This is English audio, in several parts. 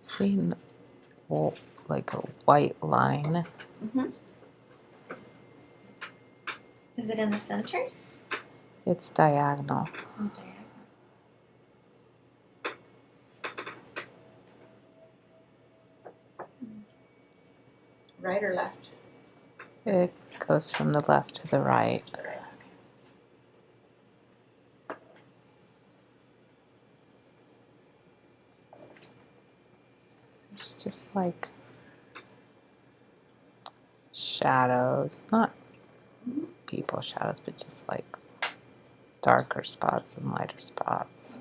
seeing like a white line. Mm-hmm. Is it in the center? It's diagonal. Oh, diagonal. Right or left? It goes from the left to the right. To the right. Okay. It's just like shadows, not people shadows, but just like darker spots and lighter spots.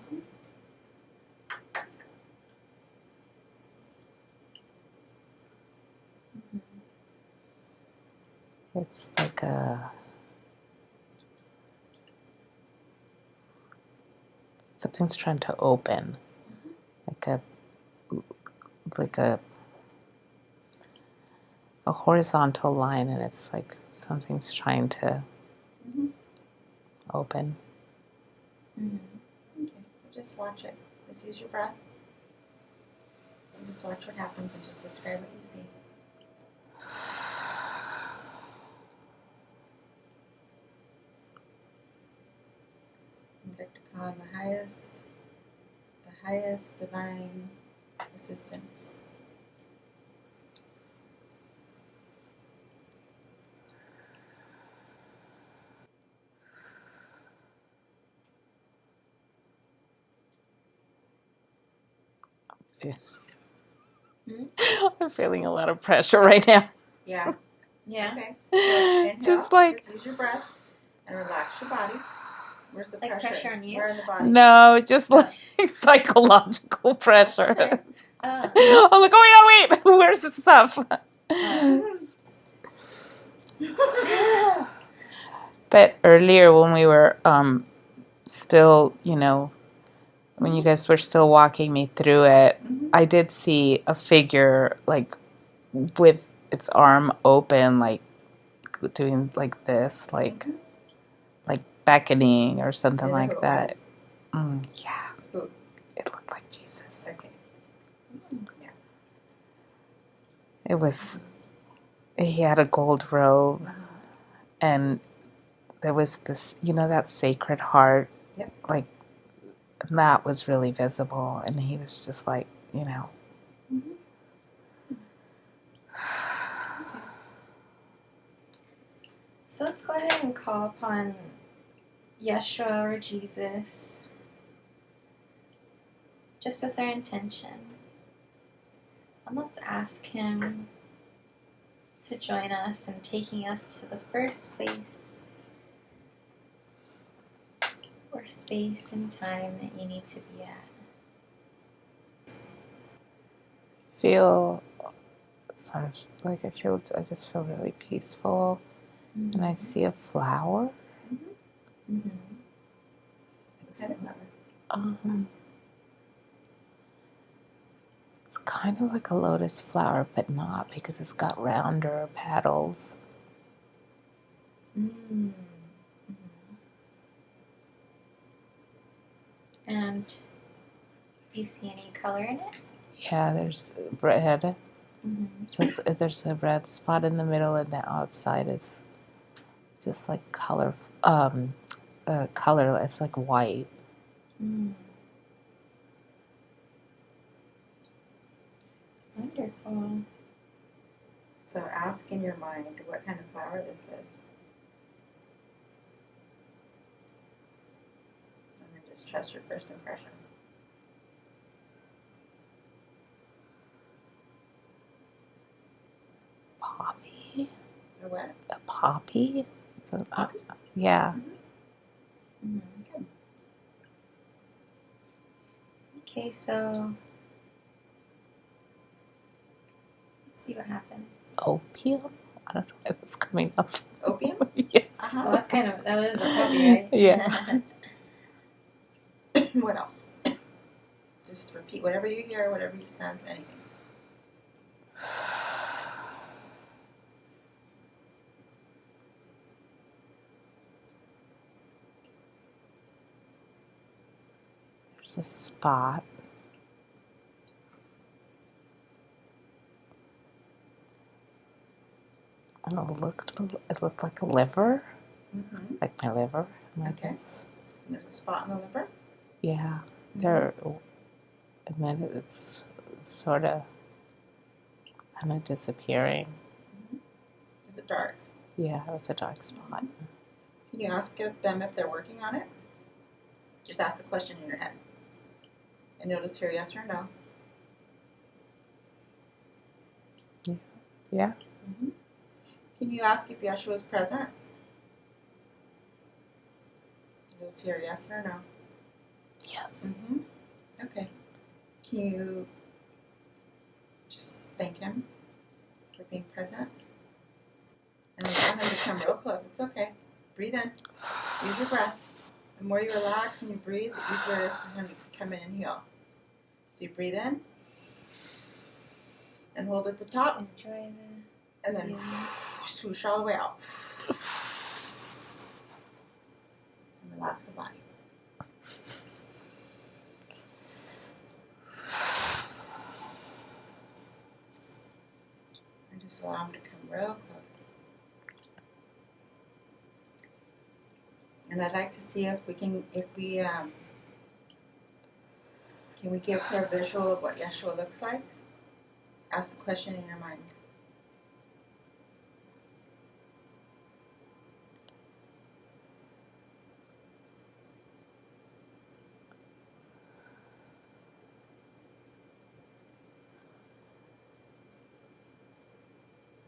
It's like something's trying to open, like a horizontal line, and it's like something's trying to open. Okay, so just watch it. Just use your breath. And just watch what happens and just describe what you see. I'd like to call on the highest divine assistance. I'm feeling a lot of pressure right now. Yeah. Yeah. Okay. So inhale, just use your breath and relax your body. Where's the pressure? Pressure on you? Where in the body? No, just like psychological pressure. Okay. I'm like, oh my god, wait, where's the stuff? But earlier when we were still, when you guys were still walking me through it, I did see a figure like with its arm open, like doing like this, like beckoning or something like that. Yeah. Who? It looked like Jesus. Okay. Yeah. It was, he had a gold robe, and there was this, that sacred heart. Yep. Like, that was really visible, and he was just like, So let's go ahead and call upon Yeshua or Jesus, just with our intention. And let's ask him to join us in taking us to the first place or space and time that you need to be at. I just feel really peaceful, and I see a flower. What kind of flower? It's kind of like a lotus flower, but not, because it's got rounder petals. And do you see any color in it? Yeah, there's red. There's a red spot in the middle, and the outside is just like color. It's like white. Wonderful. So ask in your mind what kind of flower this is. And then just trust your first impression. Poppy. A what? A poppy. Poppy? Yeah. Good. Okay, so let's see what happens. Opium? I don't know if it's coming up. Opium? Yes. Well, that is a poppy, right? Yeah. What else? Just repeat whatever you hear, whatever you sense, anything. There's a spot. it looked like a liver, Mm-hmm. like my liver, I Okay. guess. And there's a spot in the liver. Yeah, Mm-hmm. there, and then it's sort of kind of disappearing. Mm-hmm. Is it dark? Yeah, it was a dark spot. Can you ask them if they're working on it? Just ask the question in your head. And you'll just hear yes or no. Yeah. Mm-hmm. Can you ask if Yeshua is present? You'll just hear yes or no. Yes. Mm-hmm. Okay. Can you just thank him for being present? And allow him to come real close. It's okay. Breathe in. Use your breath. The more you relax and you breathe, the easier it is for him to come in and heal. So you breathe in and hold at the top. Just enjoy the And then swoosh all the way out. And relax the body. And just allow him to come real close. And I'd like to see if we can we give her a visual of what Yeshua looks like? Ask the question in your mind.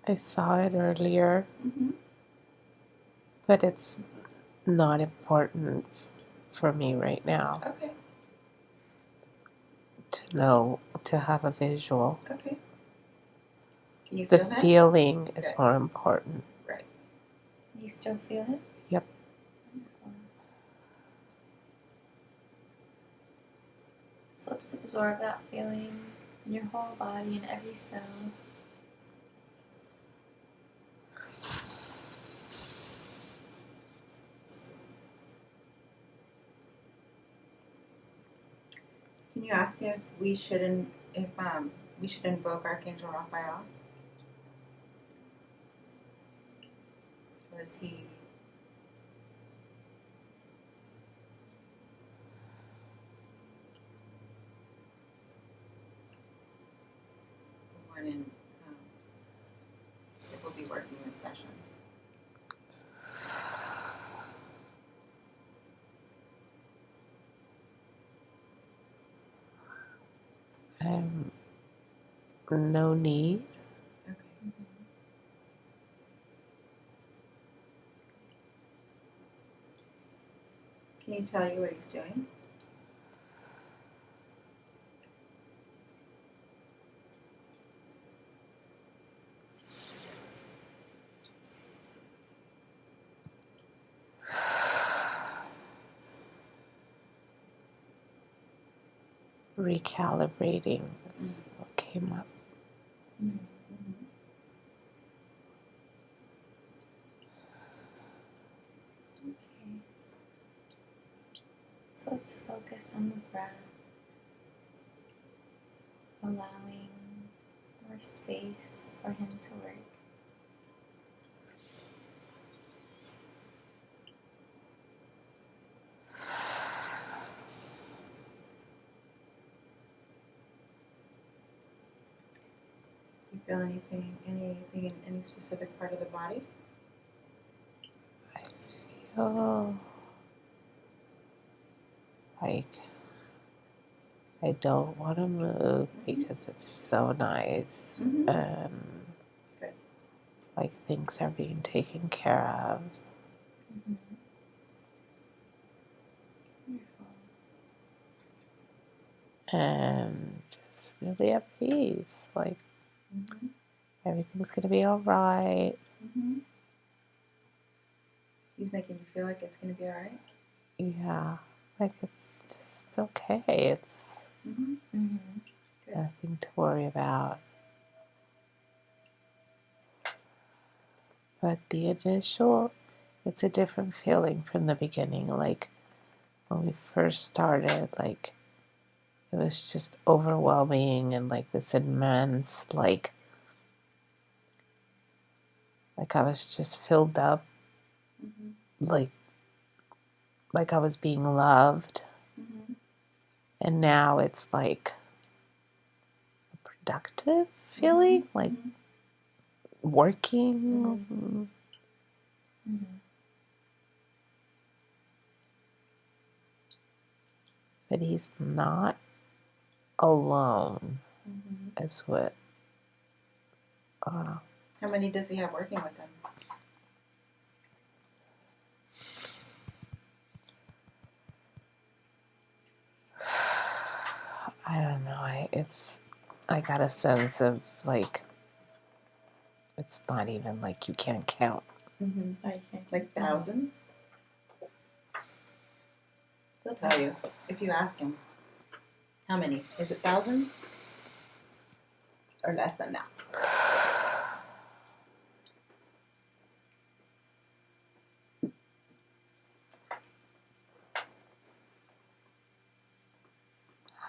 I saw it earlier, Mm-hmm. but it's not important for me right now Okay. to have a visual. Okay. Can you The feel that? feeling is Good. more important. Right. You still feel it? Yep. Wonderful. So let's absorb that feeling in your whole body and every cell. Can you ask if we should invoke Archangel Raphael? Or is he the one that will be working this session? No need. Okay. Can you tell you what he's doing? Recalibrating is what came up. Mm-hmm. Okay. So let's focus on the breath, allowing more space for him to work. Do you feel anything in any specific part of the body? I feel like I don't want to move because it's so nice. Mm-hmm. Good. Like things are being taken care of. Mm-hmm. Wonderful. And just really at peace. Like Mm-hmm. everything's going to be all right. Mm-hmm. He's making you feel like it's going to be all right? Yeah. Like it's just okay. It's Mm-hmm. Mm-hmm. Good. nothing to worry about. But the initial, it's a different feeling from the beginning. Like when we first started, like it was just overwhelming and like this immense, like Like I was just filled up, like I was being loved. And now it's like a productive feeling, like working. But he's not alone, is what. How many does he have working with him? I don't know. I got a sense of like it's not even like you can't count. Like thousands? He'll tell you if you ask him. How many? Is it thousands? Or less than that?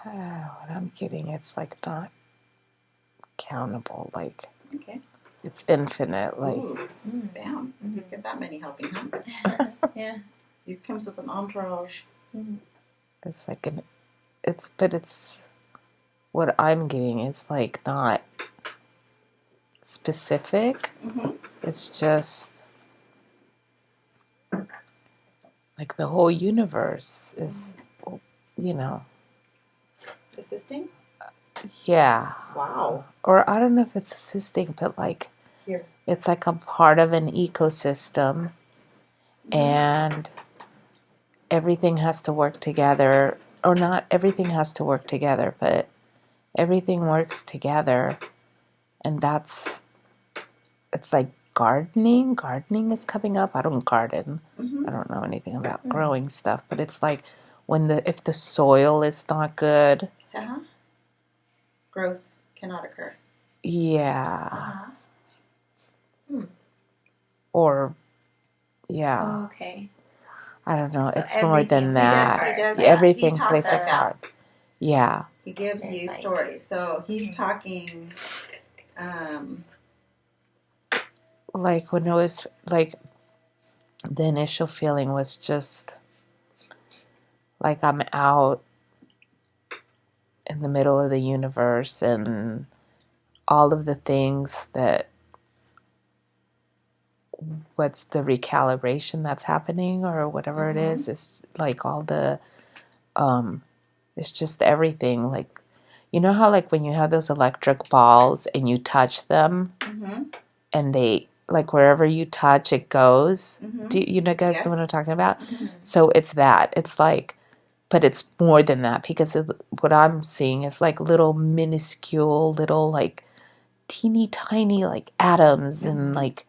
What I'm getting, it's like not countable. Like Okay. it's infinite. Like Bam. He's got that many helping him. Yeah. He comes with an entourage. it's like but it's what I'm getting is like not specific. It's just like the whole universe is, Assisting? Yeah. Wow. Or I don't know if it's assisting, but like it's like a part of an ecosystem and everything has to work together. Or not everything has to work together, but everything works together. And it's like gardening. Gardening is coming up. I don't garden. I don't know anything about growing stuff, but it's like if the soil is not good. Growth cannot occur. Yeah. Or, yeah. Oh, okay. I don't know. So it's more than that. He does Everything he plays a like part. that. Yeah. He gives you stories. So he's talking. Like when it was like the initial feeling was just like I'm out in the middle of the universe and all of the things what's the recalibration that's happening or whatever it is. It's like all the it's just everything. Like you know how like when you have those electric balls and you touch them and they like wherever you touch it goes. Do you know guys know what I'm talking about? So it's that. It's like but it's more than that because what I'm seeing is like little minuscule little like teeny tiny like atoms and like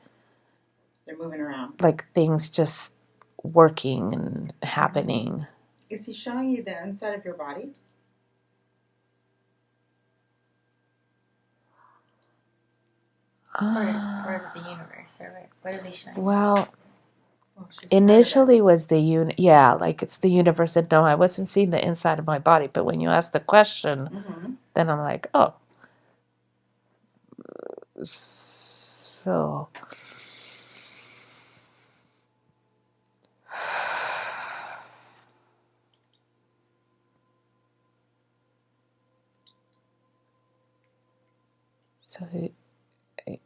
they're moving around. Like things just working and happening. Is he showing you the inside of your body? Or is it the universe? Or what is he showing? Well, initially was the yeah, like it's the universe. And no, I wasn't seeing the inside of my body. But when you ask the question, then I'm like, oh. So. So I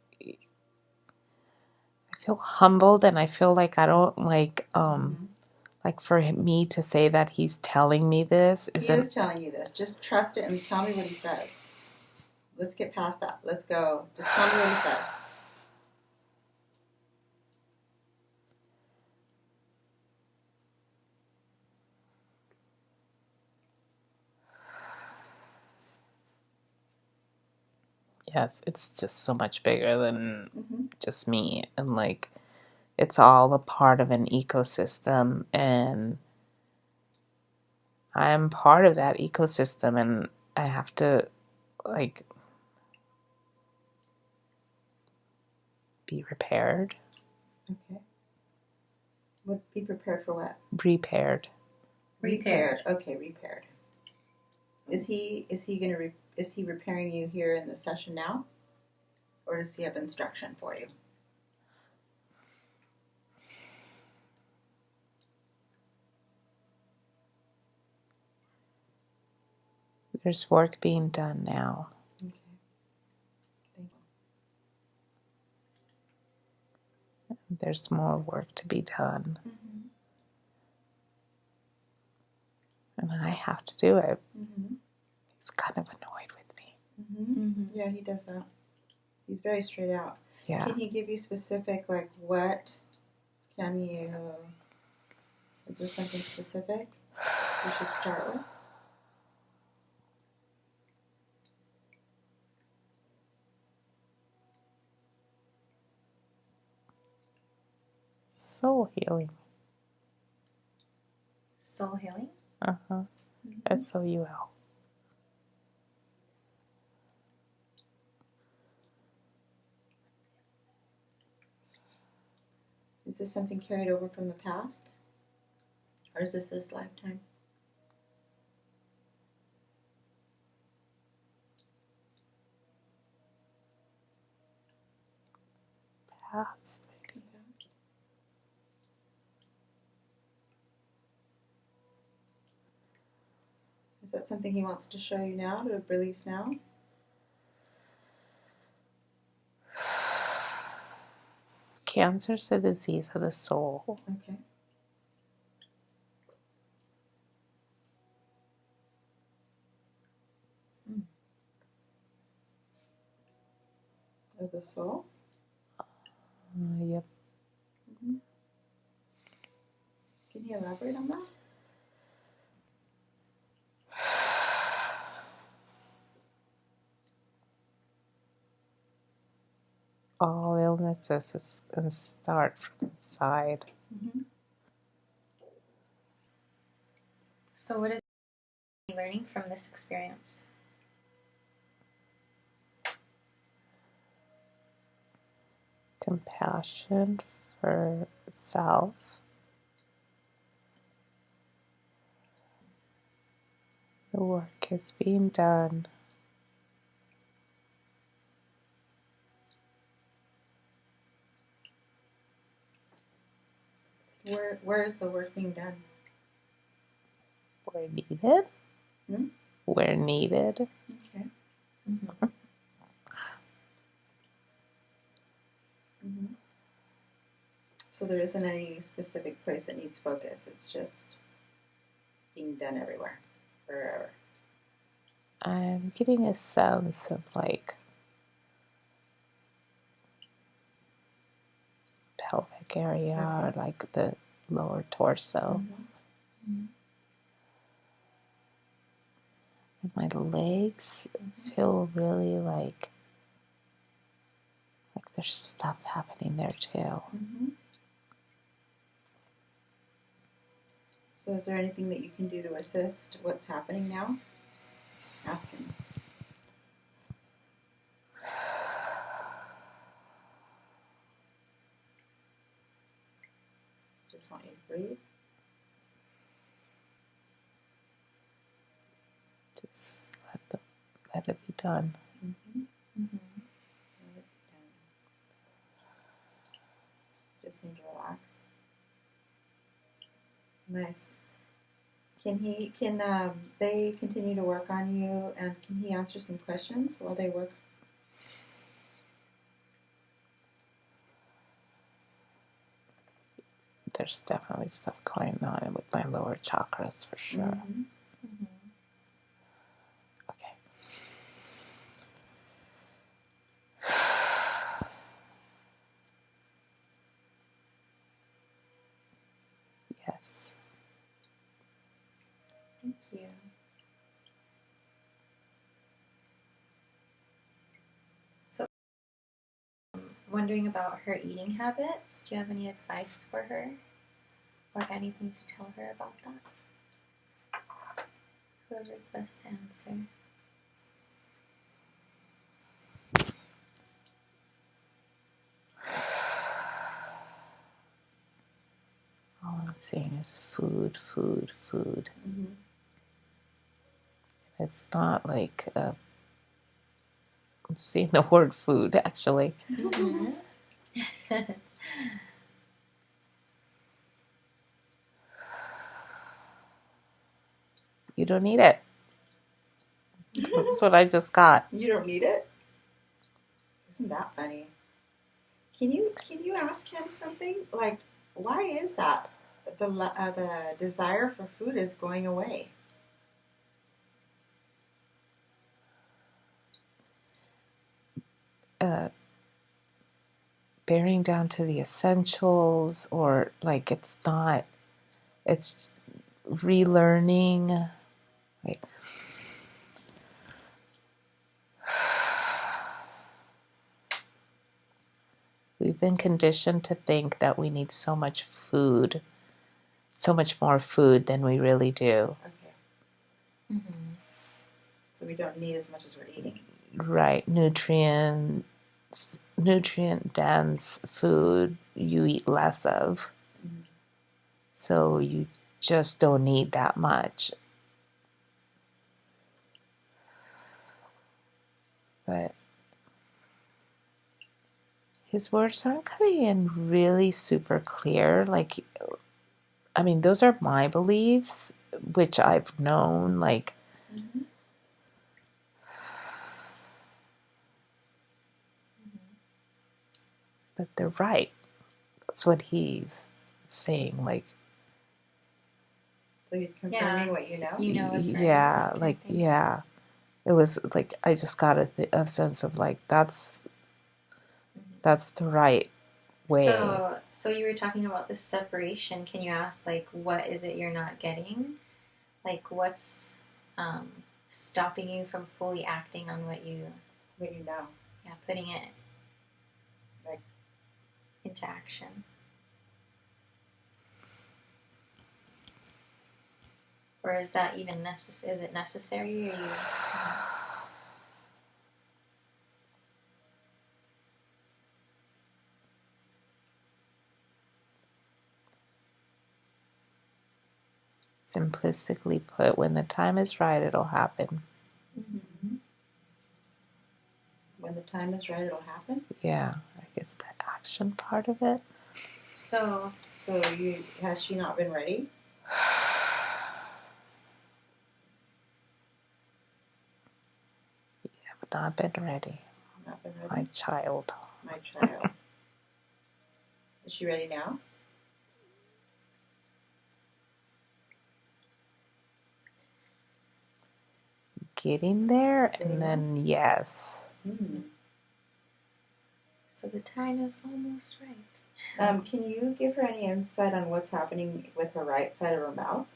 feel humbled and I feel like I don't like for me to say that he's telling me this isn't... He is telling you this. Just trust it and tell me what he says. Let's get past that. Let's go. Just tell me what he says. Yes, it's just so much bigger than just me. And like, it's all a part of an ecosystem. And I'm part of that ecosystem. And I have to, like, be repaired. Okay. Be prepared for what? Repaired. Okay, repaired. Is he repairing you here in the session now? Or does he have instruction for you? There's work being done now. Okay. Thank you. There's more work to be done. Mm-hmm. And I have to do it. Mm-hmm. He's kind of annoyed with me. Mm-hmm. Mm-hmm. Yeah, he does that. He's very straight out. Yeah. Can he give you specific, like, what can you, is there something specific we should start with? Soul healing. Soul healing? Uh-huh. Mm-hmm. SOUL. Is this something carried over from the past? Or is this lifetime? Past. Is that something he wants to show you now, to release now? Cancer's a disease of the soul. Okay. Of the soul? Yep. Mm-hmm. Can you elaborate on that? All illnesses start from inside. Mm-hmm. So what is he learning from this experience? Compassion for self. The work is being done. Where is the work being done? Where needed. Hmm? Where needed. Okay. Mm-hmm. Mm-hmm. So there isn't any specific place that needs focus. It's just being done everywhere, wherever. I'm getting a sense of like pelvic area or like the lower torso. Mm-hmm. And my legs feel really like there's stuff happening there too. Mm-hmm. So is there anything that you can do to assist what's happening now? Ask him. Just want you to breathe. Just let it be done. Mm-hmm. Mm-hmm. Just need to relax. Nice. Can they continue to work on you, and can he answer some questions while they work? There's definitely stuff going on with my lower chakras for sure. Mm-hmm. Mm-hmm. Okay. Yes. Thank you. So, wondering about her eating habits. Do you have any advice for her? Or anything to tell her about that? Whoever's best to answer. All I'm seeing is food, food, food. Mm-hmm. It's not like I'm seeing the word food actually. Mm-hmm. You don't need it. That's what I just got. You don't need it? Isn't that funny? Can you ask him something? Like, why is that? The desire for food is going away. Bearing down to the essentials, or like it's relearning. Like, we've been conditioned to think that we need so much food, so much more food than we really do. Okay. Mm-hmm. So we don't need as much as we're eating. Right. Nutrient dense food you eat less of. Mm-hmm. So you just don't need that much. But his words aren't coming in really super clear. Like, I mean, those are my beliefs, which I've known, like, mm-hmm. But they're right. That's what he's saying, like. So he's confirming what you know? You know it's right. Yeah, like, yeah. It was, like, I just got a sense of, like, that's the right way. So you were talking about this separation. Can you ask, like, what is it you're not getting? Like, what's stopping you from fully acting on what you know? Yeah, putting it like into action. Or is that even is it necessary, or you? Simplistically put, when the time is right, it'll happen. Mm-hmm. When the time is right, it'll happen? Yeah, I guess the action part of it. So has she not been ready? You have not been ready. Not been ready? My child. My child. Is she ready now? Getting there, and then yes. Mm-hmm. So the time is almost right. Can you give her any insight on what's happening with her right side of her mouth?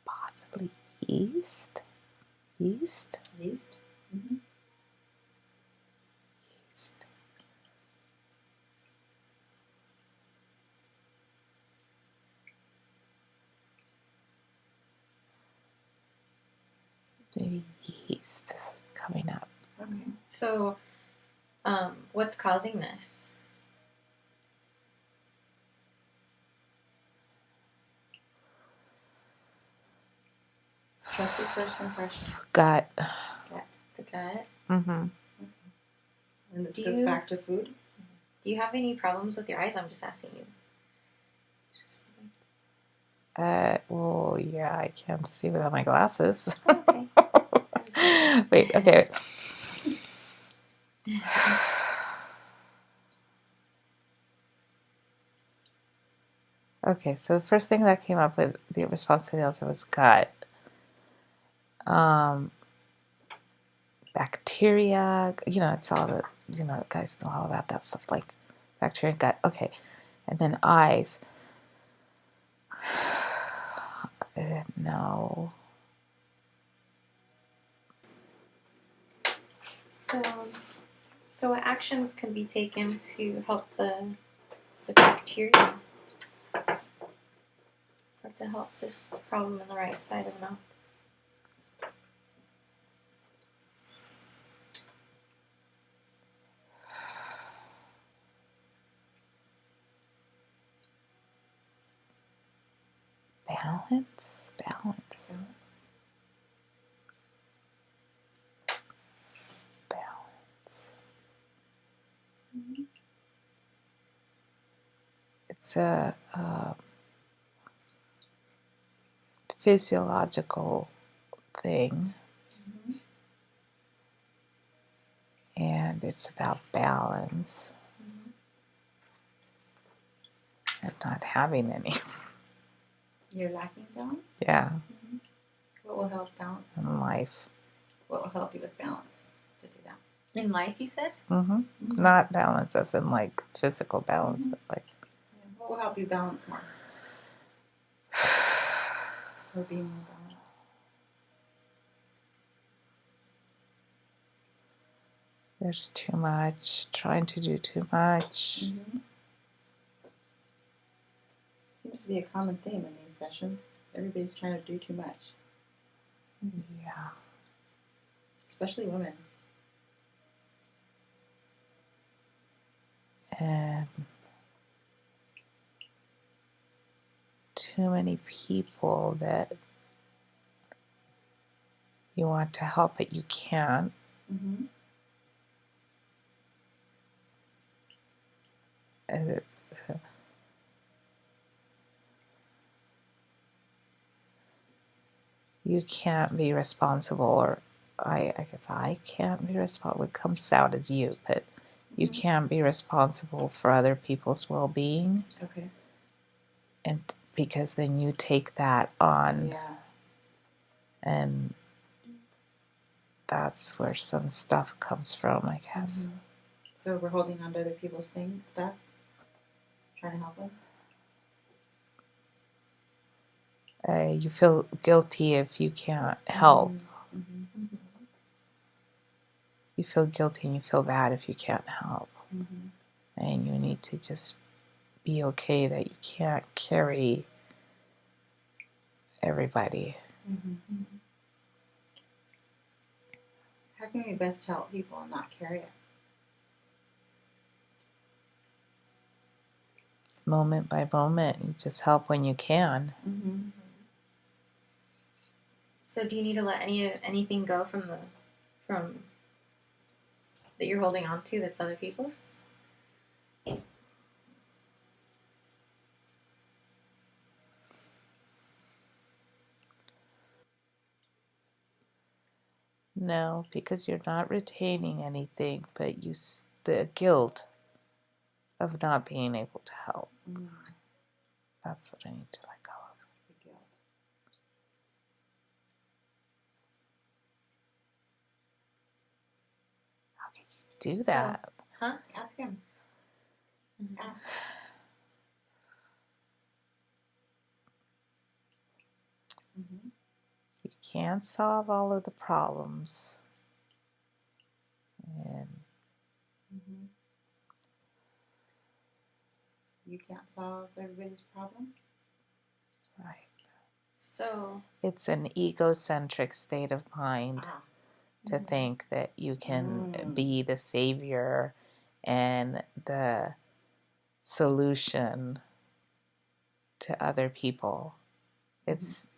Possibly yeast. Yeast. Mm-hmm. Yeast. Maybe yeast is coming up. Okay. So, what's causing this? Trust your first impression. Gut. The gut? Mm-hmm. Okay. And this goes back to food? Do you have any problems with your eyes? I'm just asking you. Well, yeah, I can't see without my glasses. Oh, okay. Wait, okay. Okay, so the first thing that came up with the response to the answer was gut. Bacteria, it's all the, guys know all about that stuff, like bacteria, gut. Okay, and then eyes. No. So what actions can be taken to help the bacteria, or to help this problem in the right side of the mouth? Balance. Balance. It's a physiological thing, and it's about balance and not having any. You're lacking balance? Yeah, What will help balance? in life. What will help you with balance to do that? In life, you said? Not balance as in like physical balance, but like Yeah. What will help you balance more? Or be more balanced? there's too much, trying to do too much. Seems to be a common theme in these sessions. Everybody's trying to do too much. Yeah. Especially women. And too many people that you want to help but you can't. And it's you can't be responsible, or I guess I can't be responsible. It comes out as you, but you can't be responsible for other people's well-being. Okay. And because then you take that on. Yeah. And that's where some stuff comes from, I guess. So we're holding on to other people's things, stuff, trying to help them. You feel guilty if you can't help. You feel guilty and you feel bad if you can't help. And you need to just be okay that you can't carry everybody. How can we best help people and not carry it? Moment by moment, you just help when you can. So do you need to let anything go from that you're holding on to that's other people's? No, because you're not retaining anything, but the guilt of not being able to help. That's what I need to let go of. The guilt. How can you do that? Huh? Ask him. Ask. You can't solve all of the problems. And You can't solve everybody's problem? right. So It's an egocentric state of mind to think that you can be the savior and the solution to other people. It's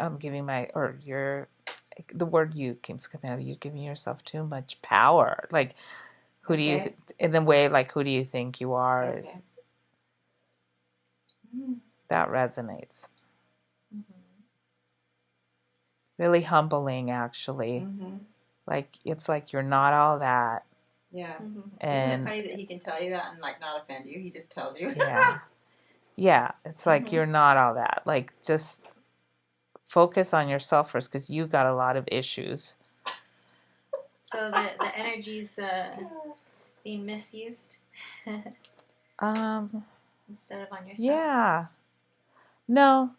I'm giving the word you keeps coming out. You're giving yourself too much power. Like, who do you, in a way, like, who do you think you are? Is that resonates. Really humbling, actually. Like, it's like you're not all that. Yeah. And isn't it funny that he can tell you that and like not offend you? He just tells you. Yeah. It's like you're not all that. Like, just focus on yourself first, because you got a lot of issues. So the energy's being misused instead of on yourself. Yeah. No.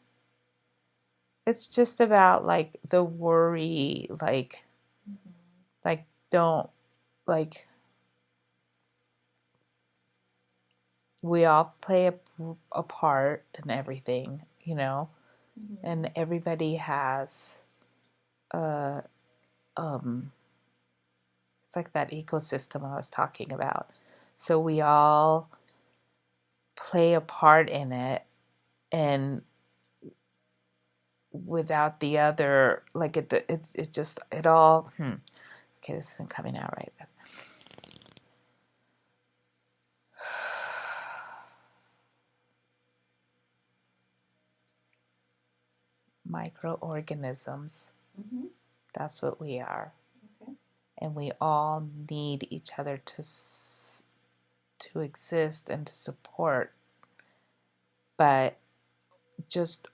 It's just about like the worry, like don't, like, we all play a part in everything, and everybody has it's like that ecosystem I was talking about. So we all play a part in it, and without the other, like it just it all. Okay, this isn't coming out right. Microorganisms. Mm-hmm. That's what we are. Okay. And we all need each other to exist and to support. But just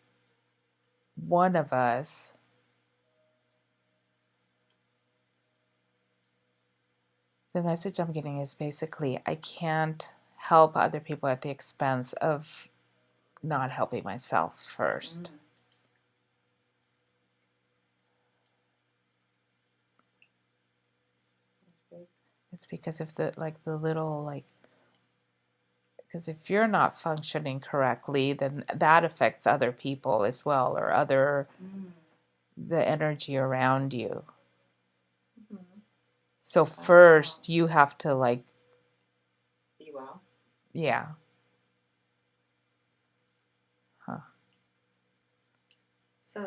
one of us the message I'm getting is basically I can't help other people at the expense of not helping myself first. It's because if because if you're not functioning correctly, then that affects other people as well, or the energy around you. So first you have to be well. Yeah. Huh. So I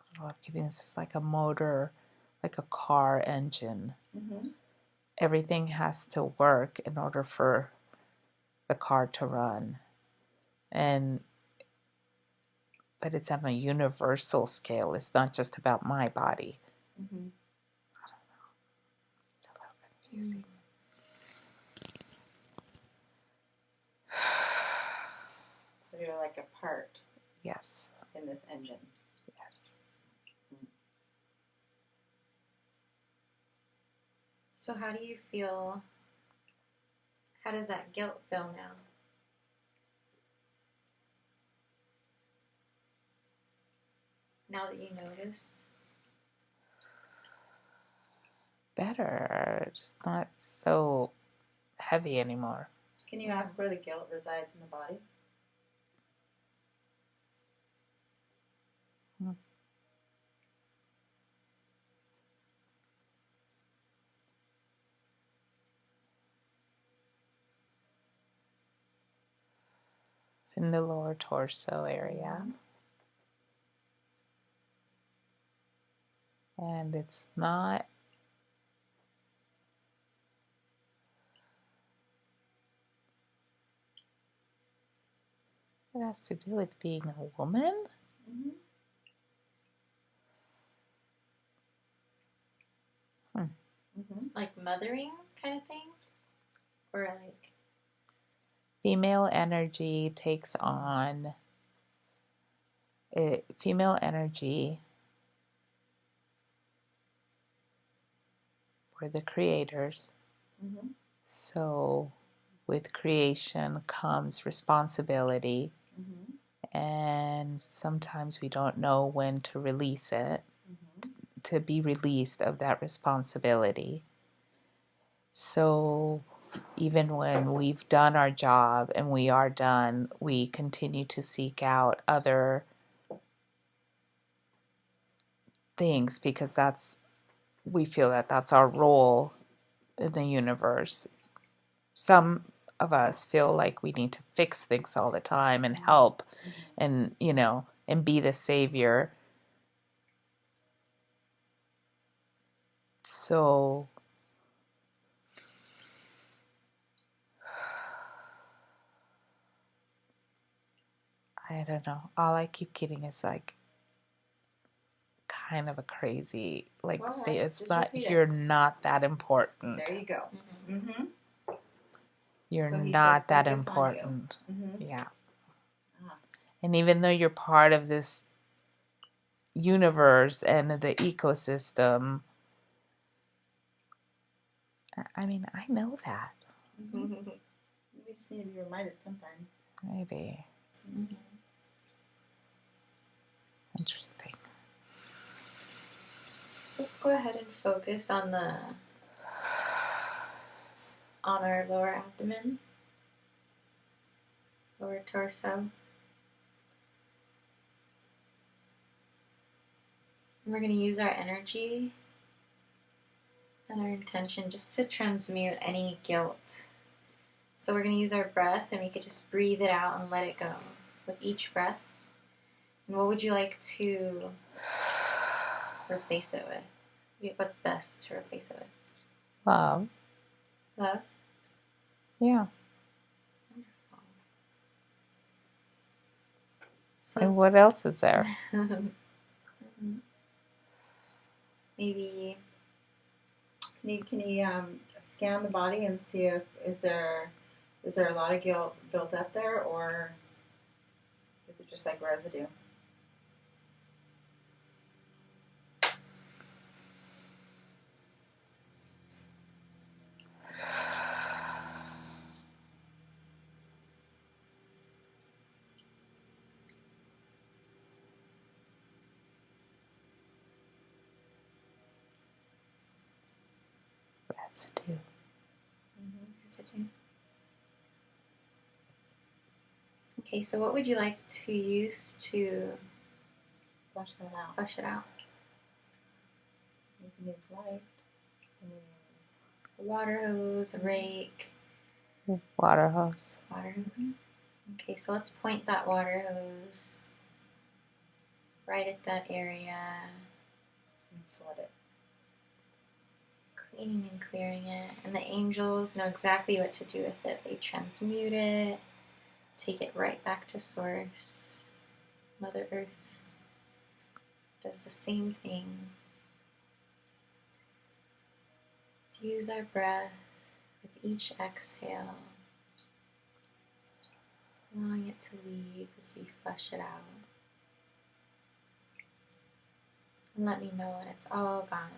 don't know, I'm kidding. This is like a motor, like a car engine. Mm-hmm. Everything has to work in order for the car to run. But it's on a universal scale. It's not just about my body. Mm-hmm. I don't know. It's a little confusing. So you're like a part. Yes. In this engine. Yes. So how do you feel? How does that guilt feel now? Now that you know this? Better. It's not so heavy anymore. Can you ask where the guilt resides in the body? In the lower torso area. And it's not. It has to do with being a woman. Mm-hmm. Mm-hmm. Like mothering kind of thing? Or like... Female energy takes on... female energy... We're the creators. Mm-hmm. So with creation comes responsibility. Mm-hmm. And sometimes we don't know when to release it, to be released of that responsibility. So even when we've done our job and we are done, we continue to seek out other things because we feel that that's our role in the universe. Some of us feel like we need to fix things all the time and help and, and be the savior. So I don't know. All I keep getting is kind of a crazy state. It's not. You're not that important. There you go. Mm-hmm. You're not that important. Mm-hmm. Yeah. And even though you're part of this universe and the ecosystem, I mean, I know that. Mm-hmm. We just need to be reminded sometimes. Maybe. Mm-hmm. Interesting. So let's go ahead and focus on our lower abdomen, lower torso. And we're going to use our energy And our intention just to transmute any guilt. So we're going to use our breath, and we could just breathe it out and let it go with each breath. And what would you like to replace it with? What's best to replace it with? Love. Love? Yeah. Wonderful. So And what else is there? Maybe. Can you scan the body and see if is there a lot of guilt built up there, or is it just like residue? Residue. Residue. Okay, so what would you like to use to Flush that out. flush it out? You can use light. You can use A water hose, a rake. Water hose. Water hose. Okay, so let's point that water hose right at that area. and flood it. Cleaning and clearing it. And the angels know exactly what to do with it. They transmute it, take it right back to source. Mother Earth does the same thing. Let's use our breath with each exhale, allowing it to leave as we flush it out. And let me know when it's all gone.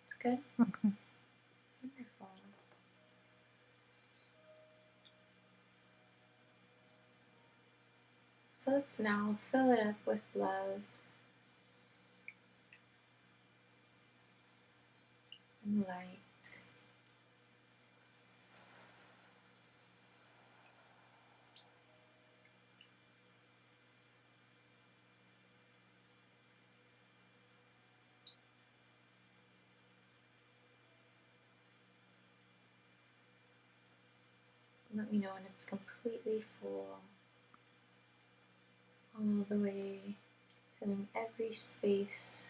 It's good? Mm-hmm. Wonderful. So let's now fill it up with love and light. Let me know when it's completely full, all the way, filling every space.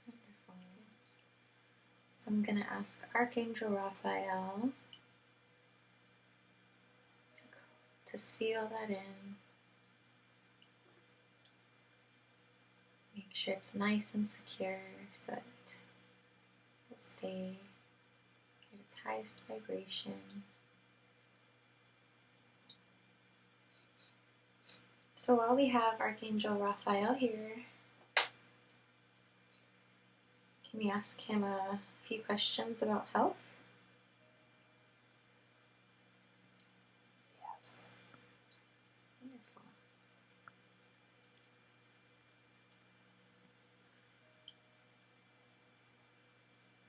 Wonderful. So I'm going to ask Archangel Raphael to seal that in. Make sure it's nice and secure so it will stay at its highest vibration. So while we have Archangel Raphael here, can we ask him a few questions about health? Yes. Wonderful.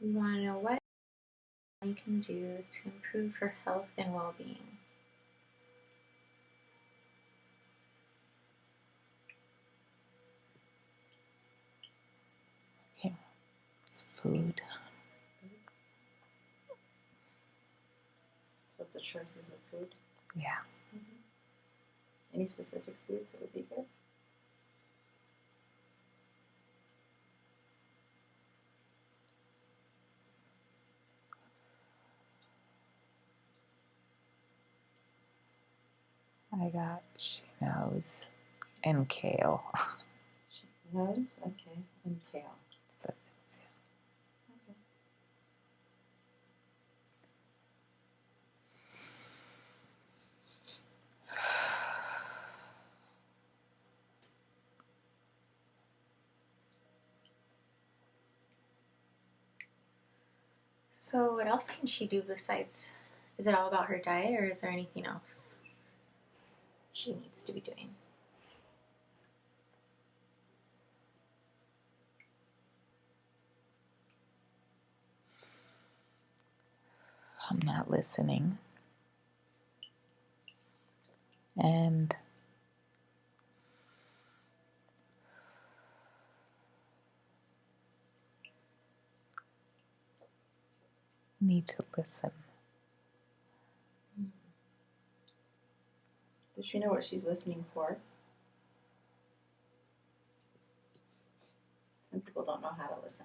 We want to know what you can do to improve her health and well-being. Okay. It's food. So it's the choices of food. Yeah. Any specific foods that would be good? I got, she knows, and kale. Nose, okay, and kale. So, Okay. So what else can she do besides, is it all about her diet, or is there anything else she needs to be doing? I'm not listening. And need to listen. Does she know what she's listening for? Some people don't know how to listen.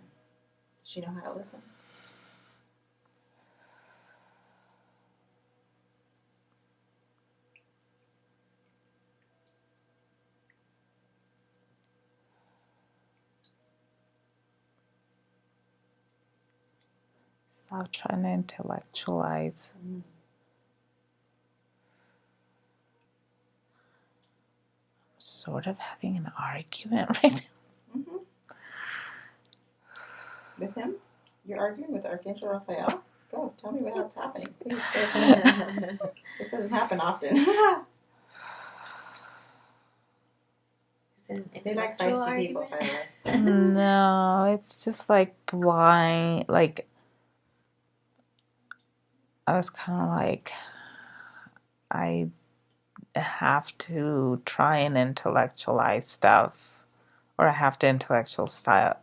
Does she know how to listen? Stop trying to intellectualize. Sort of having an argument right now. Mm-hmm. With him? You're arguing with Archangel Raphael? Go, tell me what's happening, please. This doesn't happen often. They like feisty people, by the way. No, it's just like blind. Like, I was kind of like, I have to try and intellectualize stuff, or I have to intellectualize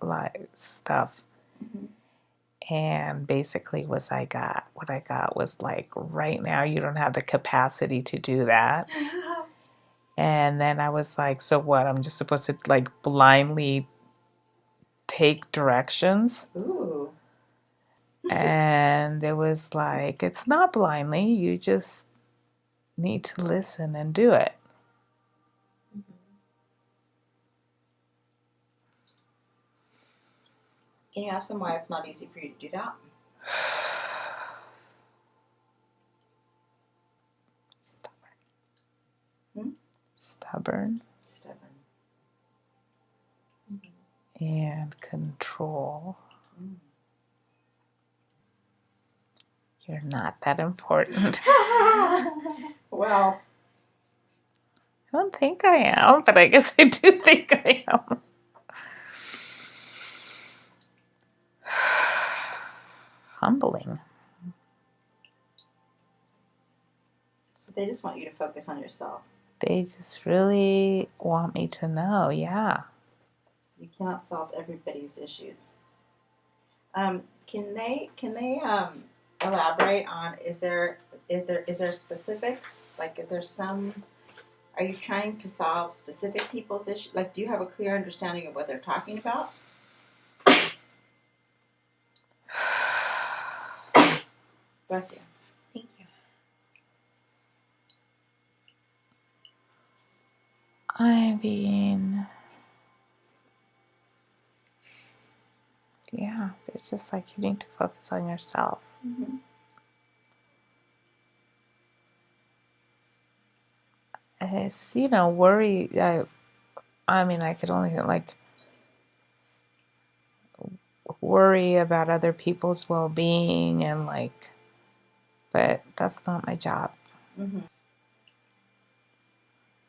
stuff. Mm-hmm. And basically, what I got was like, right now you don't have the capacity to do that. And then I was like, so what? I'm just supposed to like blindly take directions? Ooh. And it was like, it's not blindly. You just need to listen and do it. Can you ask them why it's not easy for you to do that? Stubborn. And control. You're not that important. Well, I don't think I am, but I guess I do think I am. Humbling. so they just want you to focus on yourself. They just really want me to know, yeah. You cannot solve everybody's issues. Can they elaborate on, is there specifics? Like, is there some, are you trying to solve specific people's issues? Like, do you have a clear understanding of what they're talking about? Bless you. Thank you. I mean, yeah, they're just like, you need to focus on yourself. Mm-hmm. It's, worry. I mean, I could only like worry about other people's well-being and like, but that's not my job. Mm-hmm.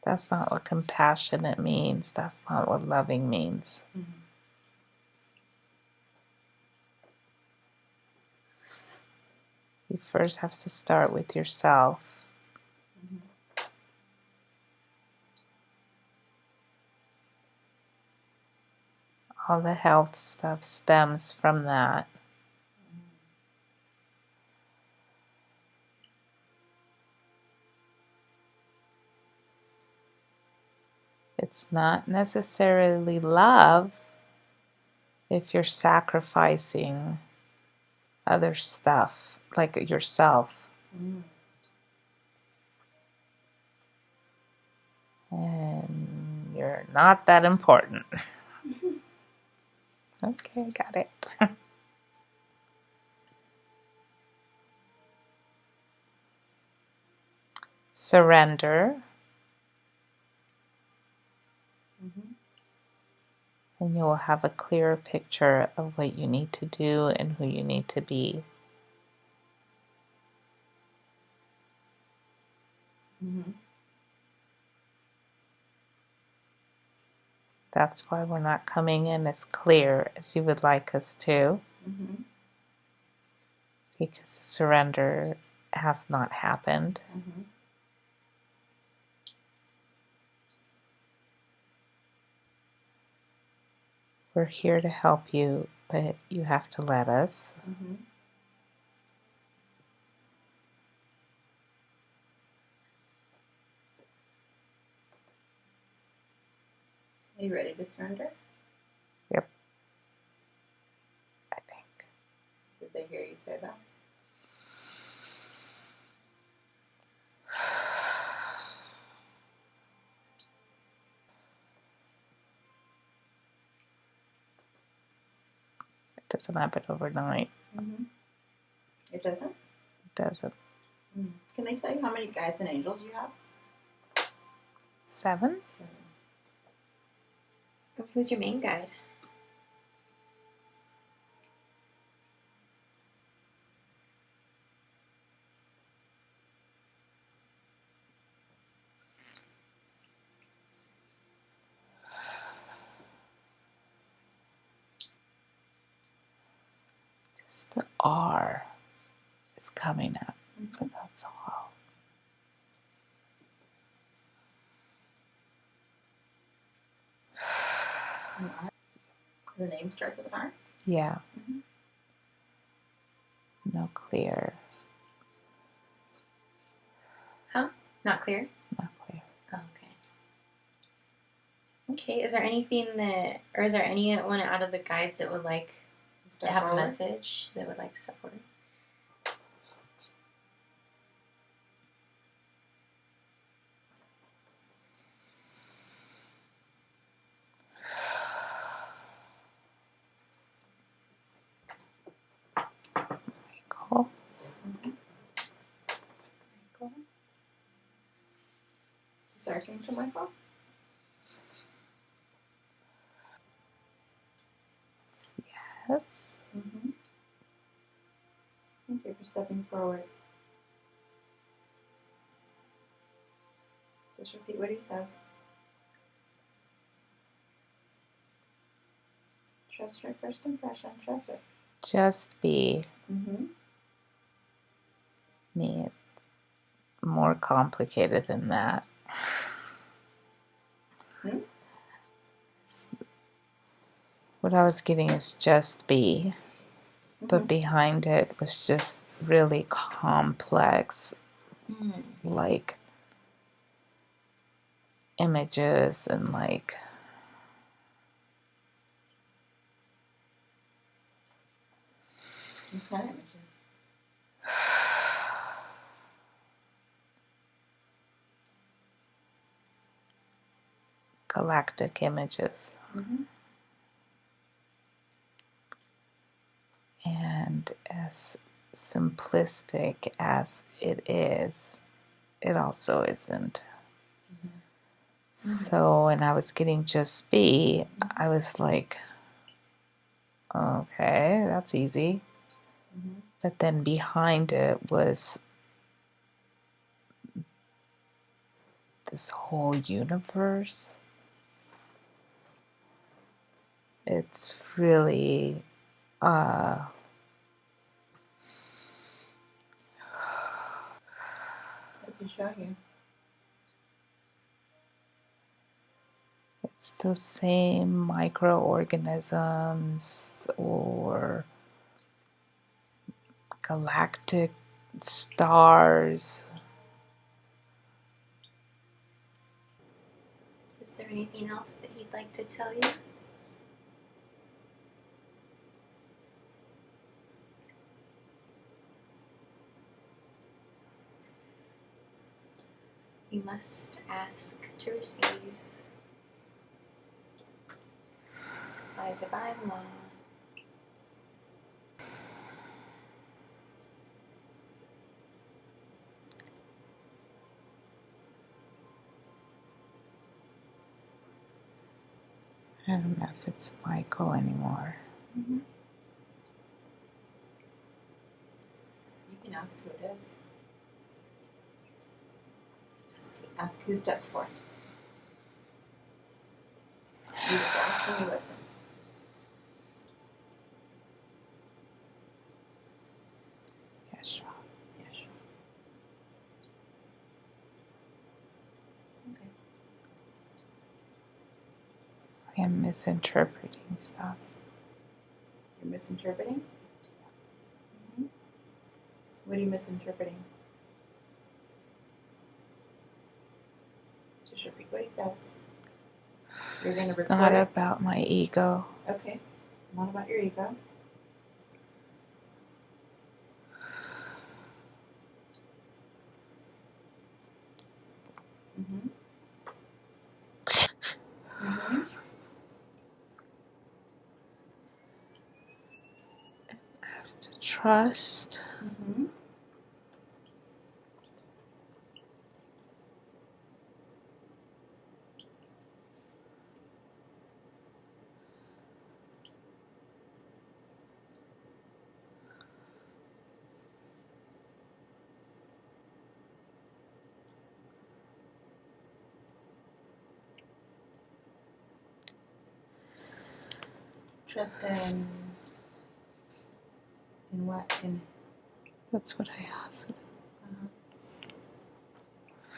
That's not what compassionate means. That's not what loving means. Mm-hmm. You first have to start with yourself. All the health stuff stems from that. It's not necessarily love if you're sacrificing other stuff, like yourself. And you're not that important. Okay, got it. Surrender. And you will have a clearer picture of what you need to do and who you need to be. That's why we're not coming in as clear as you would like us to. Because the surrender has not happened. We're here to help you, but you have to let us. Are you ready to surrender? Yep. I think. Did they hear you say that? It doesn't happen overnight. It doesn't? It doesn't. Can they tell you how many guides and angels you have? 7? 7. Who's your main guide? Just the R is coming up, but that's all. The name starts with an R? Yeah. No clear. Huh? Not clear? Not clear. Oh, okay. Okay, is there anything that, or is there anyone out of the guides that would like to have a message that would like to step forward? Michael. Michael. Is this Archangel Michael? Yes. Thank you for stepping forward. Just repeat what he says. Trust your first impression. Trust it. Just be me. More complicated than that. What I was getting is just be, but behind it was just really complex, like images and like What kind of images? galactic images. And as simplistic as it is, it also isn't. So when I was getting just be, I was like, okay, that's easy. But then behind it was this whole universe. It's really show you? It's those same microorganisms or galactic stars. Is there anything else that he'd like to tell you? You must ask to receive by divine law. I don't know if it's Michael anymore. Mm-hmm. You can ask who it is. Ask who stepped forth. You just ask and you listen. Yeshua. Yeshua. Okay. I am misinterpreting stuff. You're misinterpreting? Mm-hmm. What are you misinterpreting? Just repeat what he says. You're going to It's record not it? about my ego. Okay. Not about your ego. Mm-hmm. Mm-hmm. I have to trust. Mm-hmm. Trust in what? That's what I asked.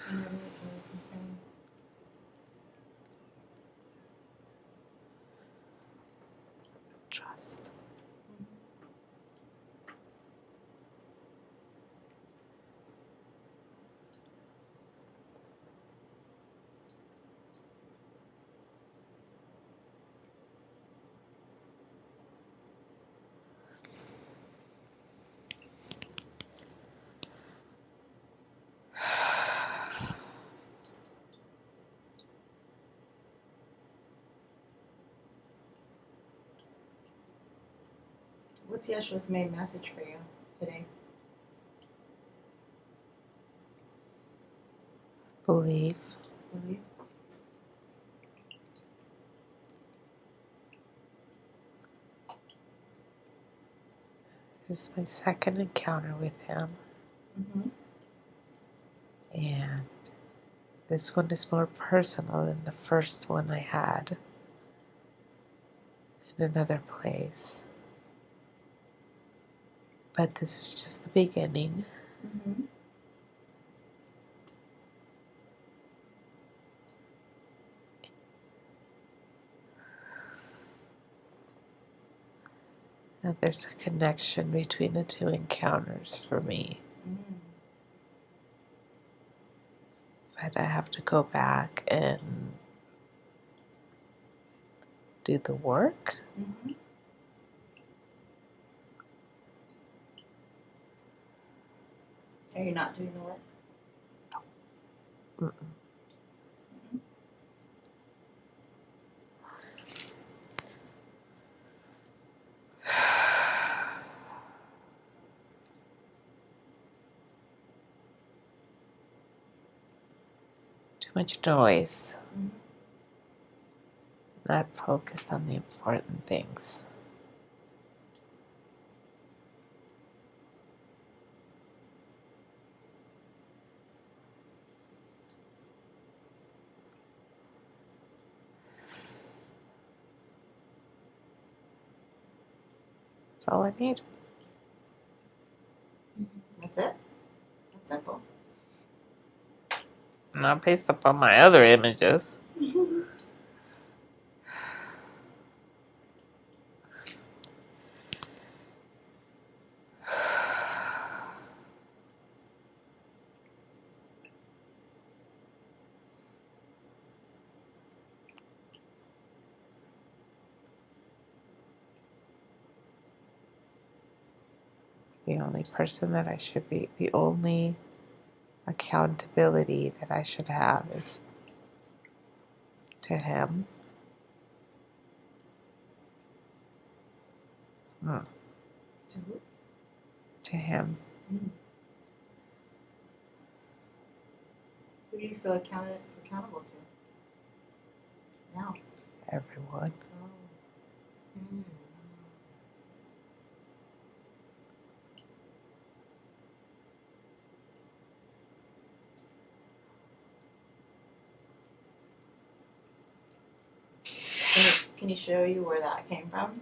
And what was he saying? Trust. What's Yeshua's main message for you today? Believe. Believe. This is my second encounter with him. Mm-hmm. And this one is more personal than the first one I had in another place. But this is just the beginning. Mm-hmm. And there's a connection between the two encounters for me. Mm. But I have to go back and do the work. Mm-hmm. Are you not doing the work? Mm-mm. Mm-hmm. Too much noise. Mm-hmm. Not focused on the important things. That's all I need. That's it? That's simple. Not based upon my other images. The only person that I should be, the only accountability that I should have is to him. To who? To him. Who do you feel accountable to? Now. Everyone. Oh. Mm. Can you show you where that came from?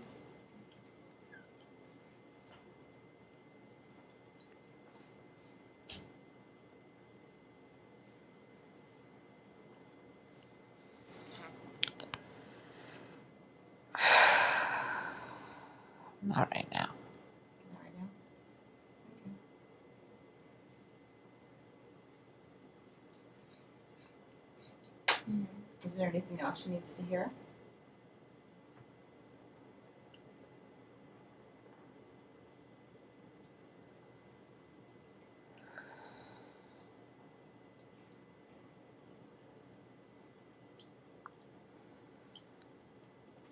Not right now. Not right now. Okay. Is there anything else she needs to hear?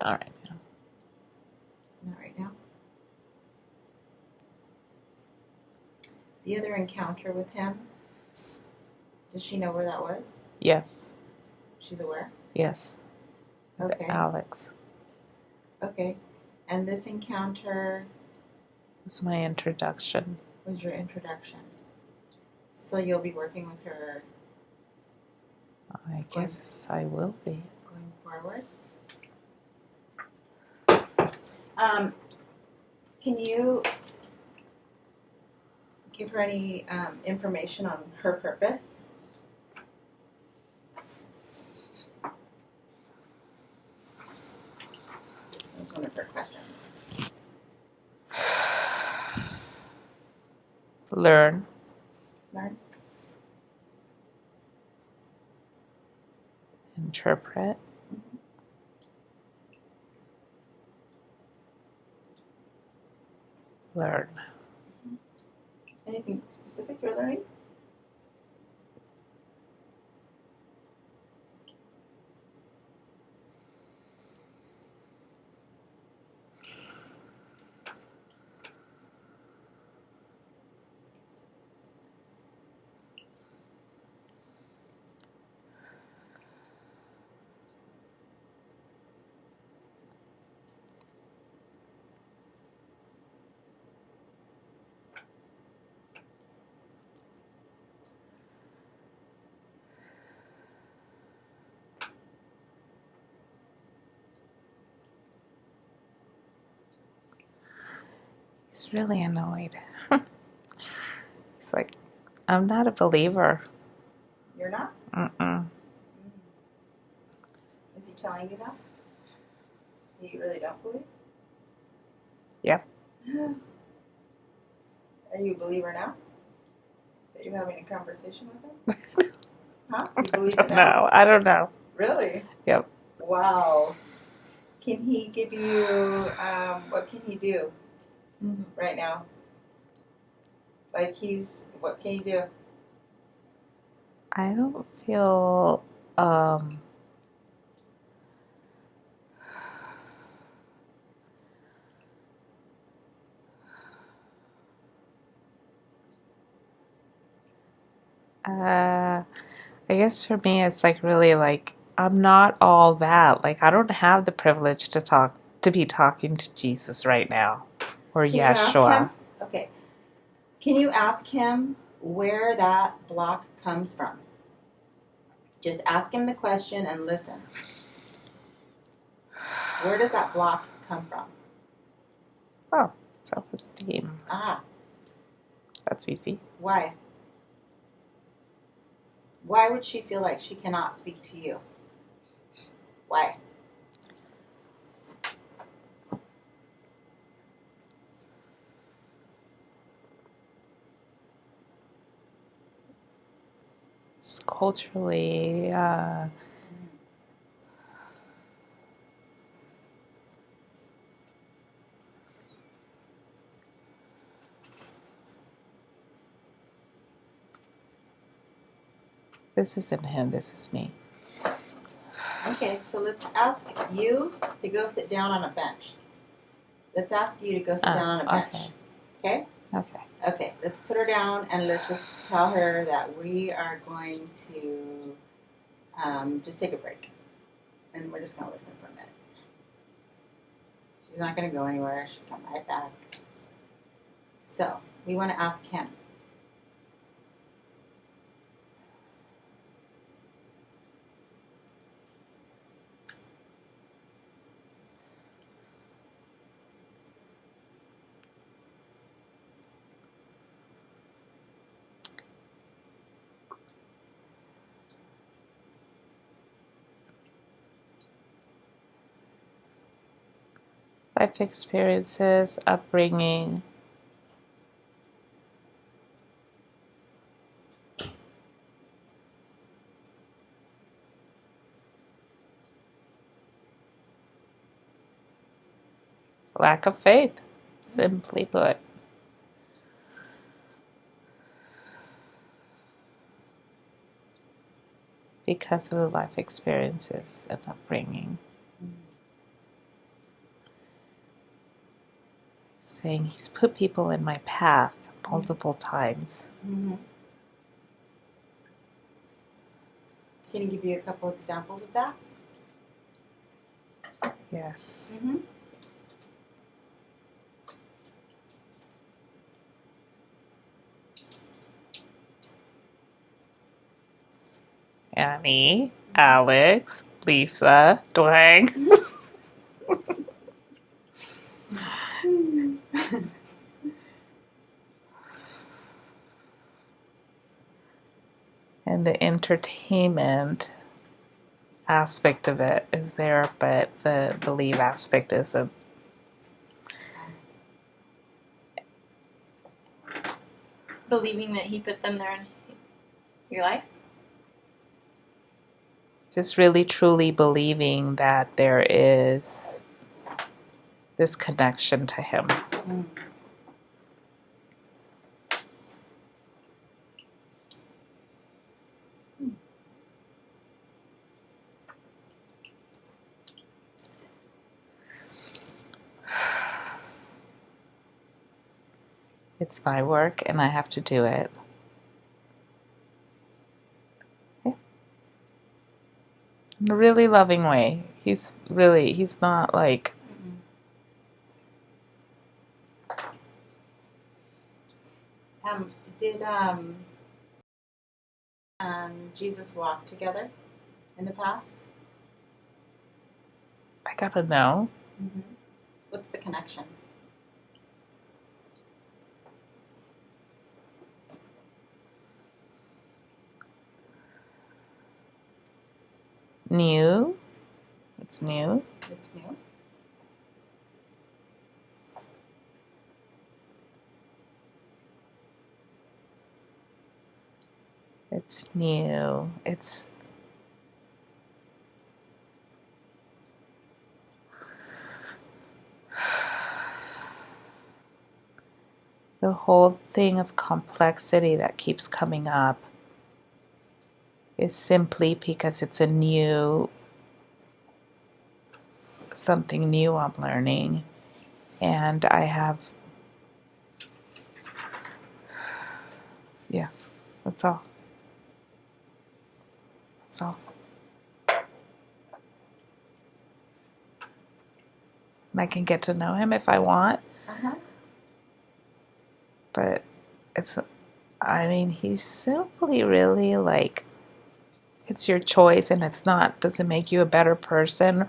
Not right now. Not right now. The other encounter with him, does she know where that was? Yes. She's aware? Yes. With Okay. Alex. Okay. And this encounter Was my introduction. was your introduction. So you'll be working with her I guess I will be. going forward. Can you give her any information on her purpose? That was one of her questions. Learn. Learn. Interpret. Learn. Anything specific you're learning? He's really annoyed. He's like, I'm not a believer. You're not? Mm-mm. Is he telling you that? You really don't believe? Yep. Are you a believer now? Are you having a conversation with him? Huh? You believe it now? No, I don't know. Really? Yep. Wow. Can he give you, what can he do right now? Like what can he do? I don't feel I guess for me it's like really like I'm not all that. Like I don't have the privilege to be talking to Jesus right now. Or Can you ask him? Yeshua. Okay. Can you ask him where that block comes from? Just ask him the question and listen. Where does that block come from? Oh, self-esteem. Ah, That's easy. why? Why would she feel like she cannot speak to you? Why? It's culturally, this isn't him, this is me. Okay, so let's ask you to go sit down on a bench. Let's ask you to go sit down on a bench. Okay? Okay. Okay, let's put her down and let's just tell her that we are going to just take a break. And we're just going to listen for a minute. She's not going to go anywhere. She'll come right back. So, we want to ask him. Life experiences, upbringing. Lack of faith, simply put. Because of the life experiences and upbringing. Saying he's put people in my path multiple times. Mm-hmm. Can you give you a couple examples of that? Yes. Mm-hmm. Annie, Alex, Lisa, Dwayne. And the entertainment aspect of it is there, but the believe aspect isn't. Believing that he put them there in your life? Just really truly believing that there is this connection to him. Mm. It's my work and I have to do it. Yeah. In a really loving way. He's not like... Did Jesus walk together in the past? I gotta know. Mm-hmm. What's the connection? New. It's new. It's new. It's new. It's... the whole thing of complexity that keeps coming up is simply because it's something new I'm learning. And I have... yeah, that's all. That's all. And I can get to know him if I want. Uh-huh. But he's simply really like, it's your choice and doesn't make you a better person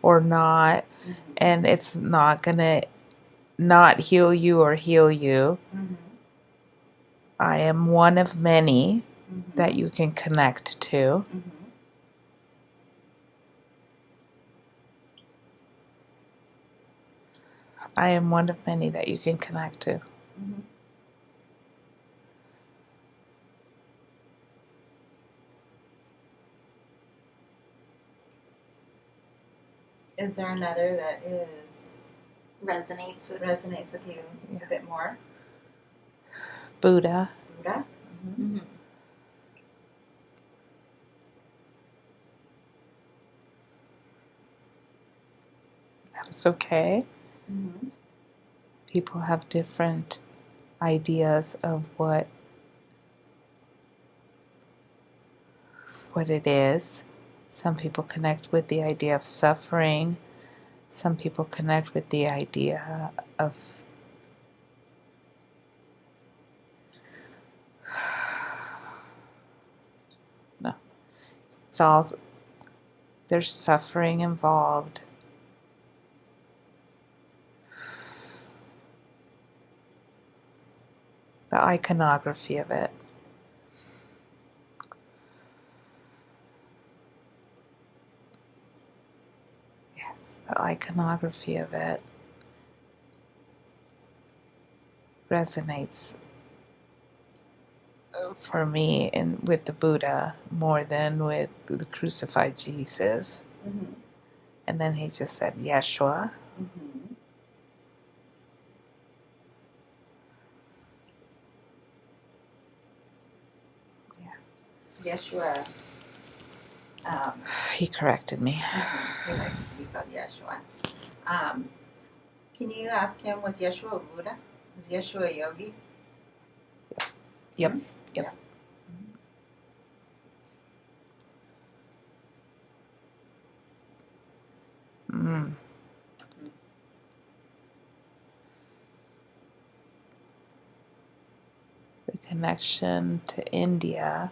or not. Mm-hmm. And it's not gonna not heal you or heal you. Mm-hmm. I am one of many. that you can connect to. I am one of many that you can connect to. Is there another that Resonates with you a bit more? Buddha. Buddha? That's okay. People have different ideas of what it is. Some people connect with the idea of suffering. Some people connect with the idea of it's all, there's suffering involved. The iconography of it. Yes, the iconography of it resonates for me with the Buddha more than with the crucified Jesus. And then he just said Yeshua. Yeshua. He corrected me. He likes to be called Yeshua. Can you ask him, was Yeshua a Buddha? Was Yeshua a yogi? Yep. Hmm? Yep. The connection to India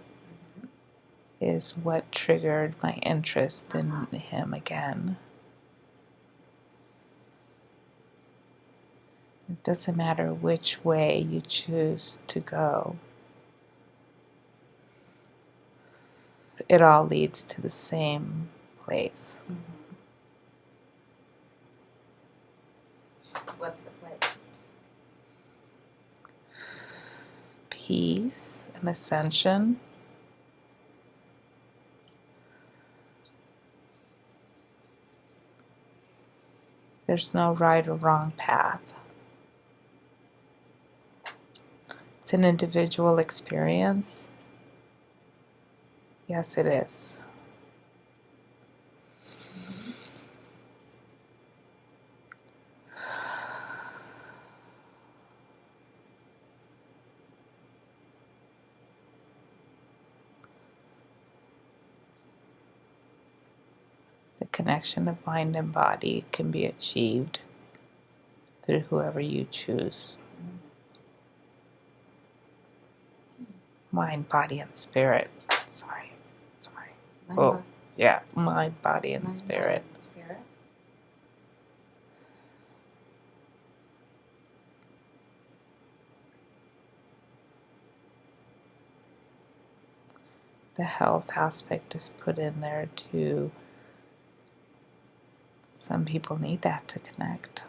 is what triggered my interest in him again. It doesn't matter which way you choose to go. It all leads to the same place. What's the place? Peace and ascension. There's no right or wrong path. It's an individual experience. Yes, it is. The connection of mind and body can be achieved through whoever you choose. Mind, body, and spirit. Sorry. Yeah, mind, body, and spirit. The health aspect is put in there too. Some people need that to connect.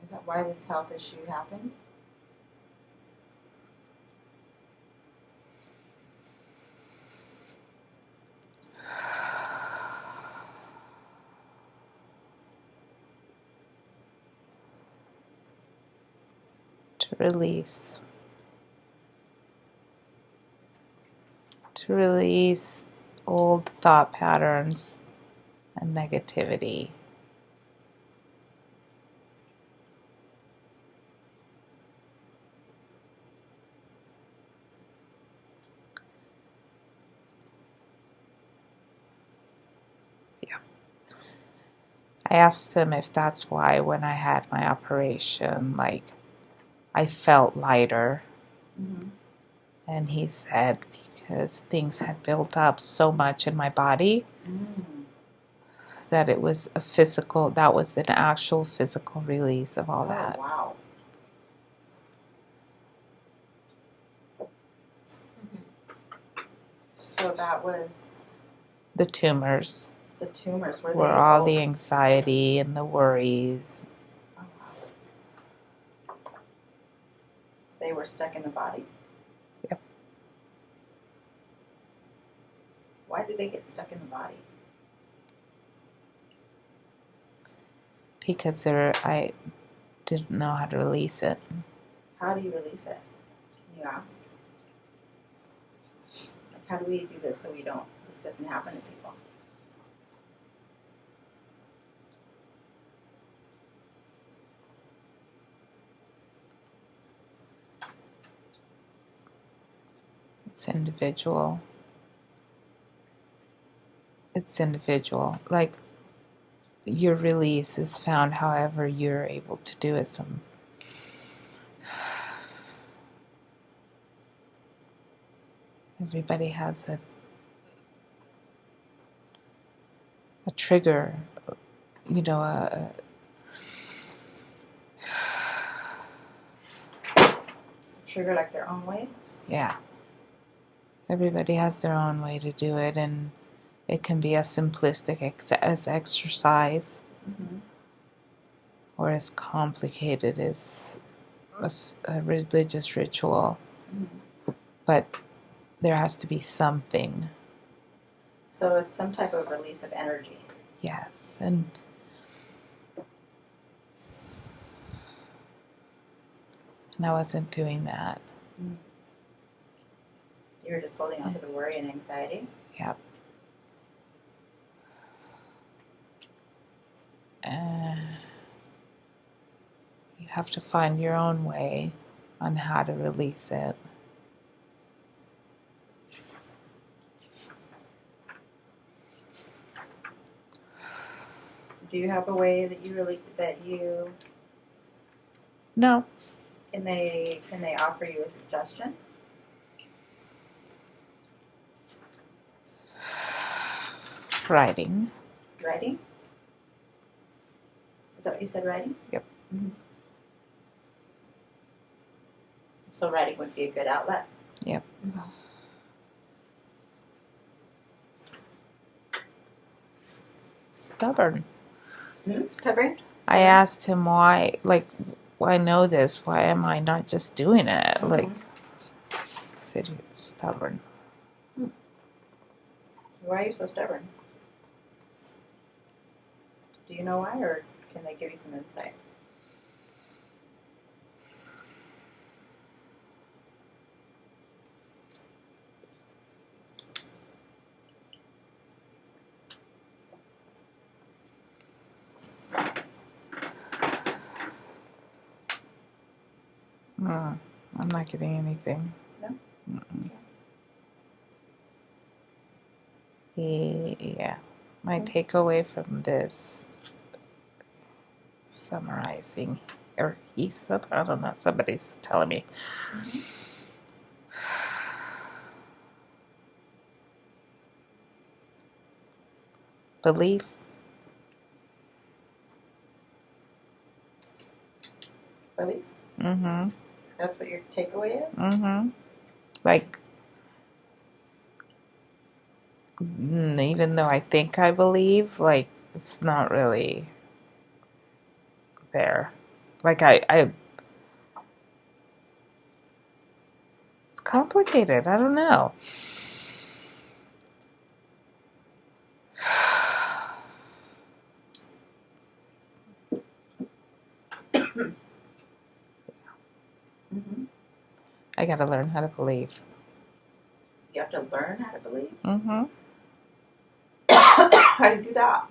Is that why this health issue happened? To release. To release old thought patterns and negativity. Yeah. I asked him if that's why when I had my operation, I felt lighter. And he said because things had built up so much in my body that it was that was an actual physical release of all that. Wow. So that was The tumors the tumors. were they all the anxiety and the worries. Oh, wow. They were stuck in the body? Yep. Why do they get stuck in the body? Because I didn't know how to release it. How do you release it? Can you ask? Like, how do we do this so this doesn't happen to people? It's individual. It's individual. Like, your release is found however you're able to do it. Everybody has a trigger, Trigger like their own ways? yeah. Everybody has their own way to do it, and it can be as simplistic as exercise, Mm-hmm. or as complicated as a religious ritual. Mm-hmm. But there has to be something. So it's some type of release of energy. Yes, and I wasn't doing that. You were just holding on to the worry and anxiety? Yep. You have to find your own way on how to release it. Do you have a way that No. Can they offer you a suggestion? Writing. Writing? Is that what you said, writing? Yep. Mm-hmm. So writing would be a good outlet? Yep. Mm-hmm. Stubborn. Mm-hmm. Stubborn? I asked him why, I know this, why am I not just doing it? Mm-hmm. He said, you're stubborn. Why are you so stubborn? Do you know why, or can they give you some insight? I'm not getting anything. No? Mm-mm. Yeah. My takeaway from this summarizing, or I don't know, somebody's telling me. Mm-hmm. Belief. Belief? Mm-hmm. That's what your takeaway is? Mm-hmm. Even though I think I believe, it's not really there. It's complicated. I don't know. Mm-hmm. I gotta learn how to believe. You have to learn how to believe? Mm-hmm. How do you do that?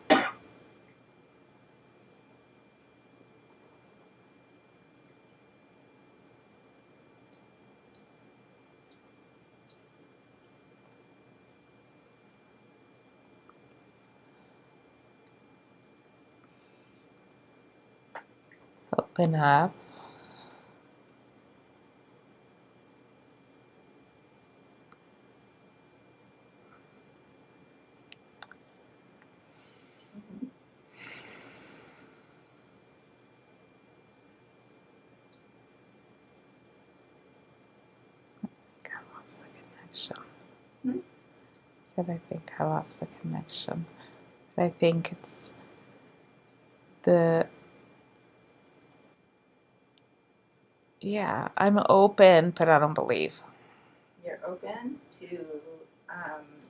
Open up. I lost the connection. Hmm? But I think I lost the connection. I think it's I'm open, but I don't believe. You're open to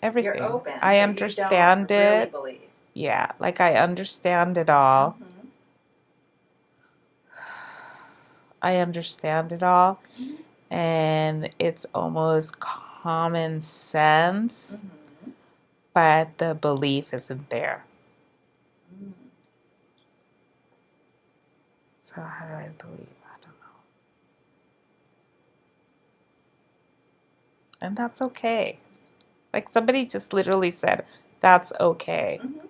everything. You're open. I understand you don't it. Really believe. Yeah, like I understand it all. Mm-hmm. I understand it all, Mm-hmm. and it's almost common sense, Mm-hmm. but the belief isn't there. Mm-hmm. So how do I believe? I don't know. And that's okay. Like somebody just literally said, that's okay. Mm-hmm.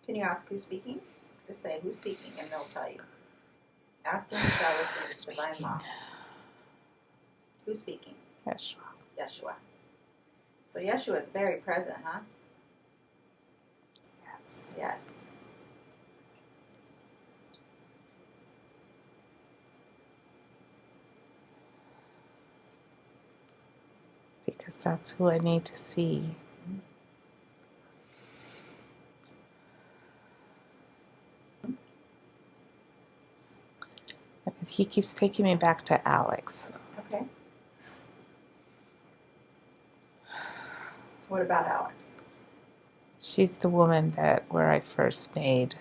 Can you ask who's speaking? Just say who's speaking, and they'll tell you. Asking is obviously divine law. Who's speaking? Yeshua. Yeshua. So Yeshua is very present, huh? Yes. Yes. Because that's who I need to see. He keeps taking me back to Alex. Okay. What about Alex? She's the woman where I first made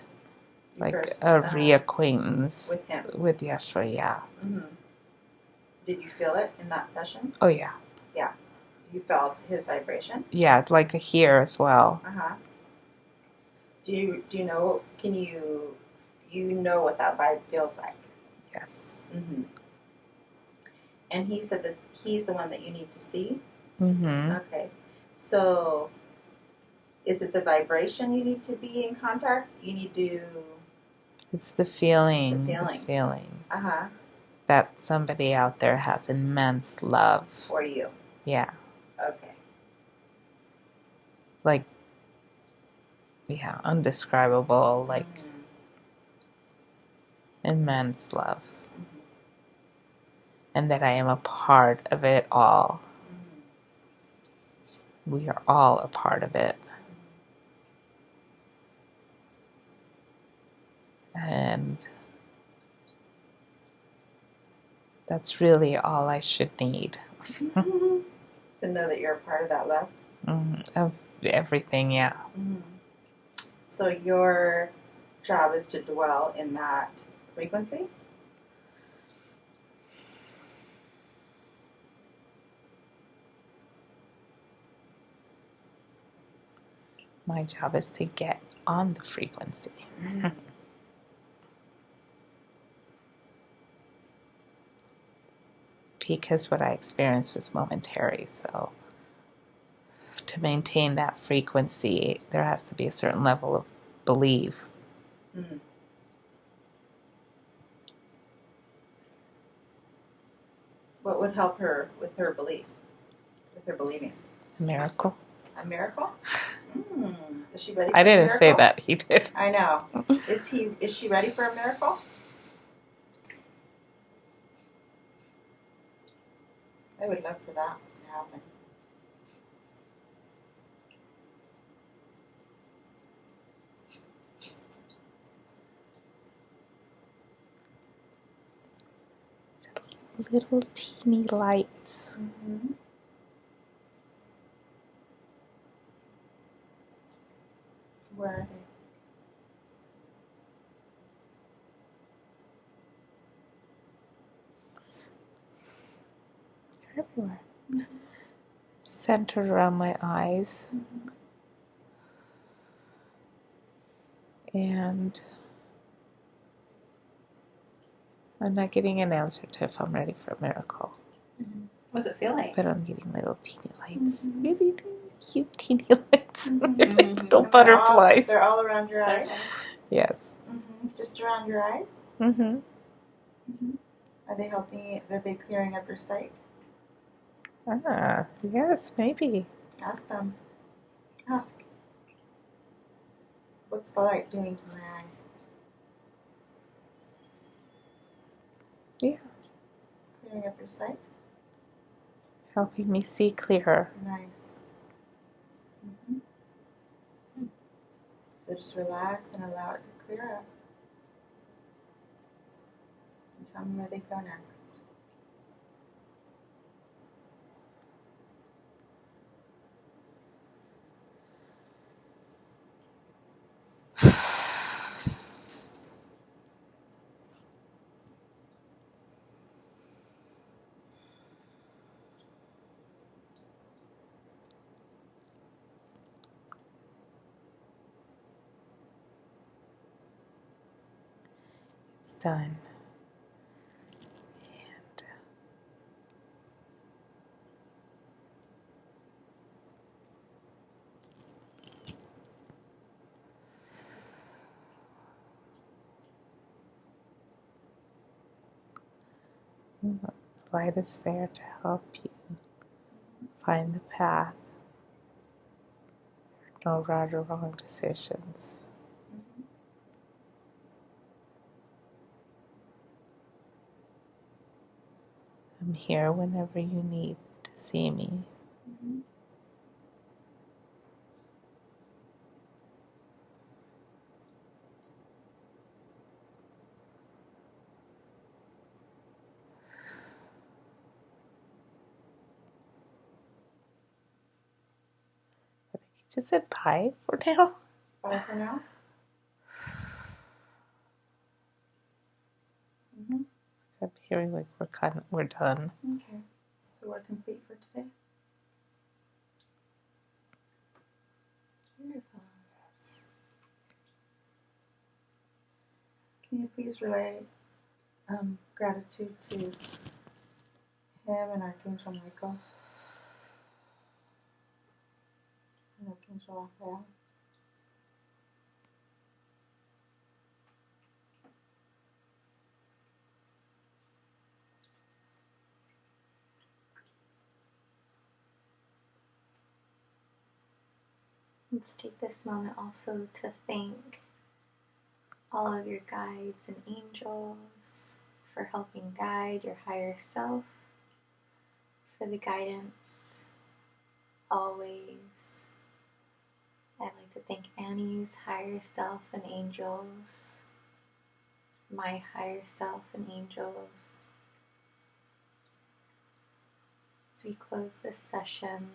a reacquaintance with him. With Yeshua, yeah. Mm-hmm. Did you feel it in that session? Oh yeah. Yeah. You felt his vibration? Yeah, like here as well. Uh-huh. Do you know, you know what that vibe feels like? Yes. Mm-hmm. And he said that he's the one that you need to see? Mm-hmm. Okay. So is it the vibration you need to be in contact? You need to... It's the feeling. The feeling. Uh-huh. That somebody out there has immense love. For you. Yeah. Okay. Like, yeah, undescribable, like immense love. Mm-hmm. And that I am a part of it all. Mm-hmm. We are all a part of it. And that's really all I should need. To know that you're a part of that love? Mm-hmm. Of everything, yeah. Mm-hmm. So your job is to dwell in that frequency? My job is to get on the frequency. Mm-hmm. Because what I experienced was momentary, so to maintain that frequency, there has to be a certain level of belief. Mm-hmm. What would help her with her belief? With her believing? A miracle. A miracle? Is she ready for I didn't a miracle? say that, he did. I know. Is she ready for a miracle? I would love for that to happen. Little teeny lights. Mm-hmm. Where are they? They're everywhere. Mm-hmm. Centered around my eyes. Mm-hmm. And I'm not getting an answer to if I'm ready for a miracle. Mm-hmm. What's it feel like? But I'm getting little teeny lights. Mm-hmm. Really cute teeny lights. Mm-hmm. Little butterflies. They're all around your eyes? Yes. Mm-hmm. Just around your eyes? Mm-hmm. Mm-hmm. Are they clearing up your sight? Ah, yes, maybe. Ask them. Ask. What's the light doing to my eyes? Yeah. Clearing up your sight? Helping me see clearer. Nice. So just relax and allow it to clear up. And tell me where they go next. It's done. And the light is there to help you find the path. No right or wrong decisions. I'm here whenever you need to see me. I think you just said bye for now. Bye for now. I'm hearing like we're done. Okay. So we're complete for today. Beautiful. Can you please relay gratitude to him and Archangel Michael and Archangel Raphael? Let's take this moment also to thank all of your guides and angels for helping guide your higher self, for the guidance always. I'd like to thank Annie's higher self and angels, my higher self and angels. As we close this session,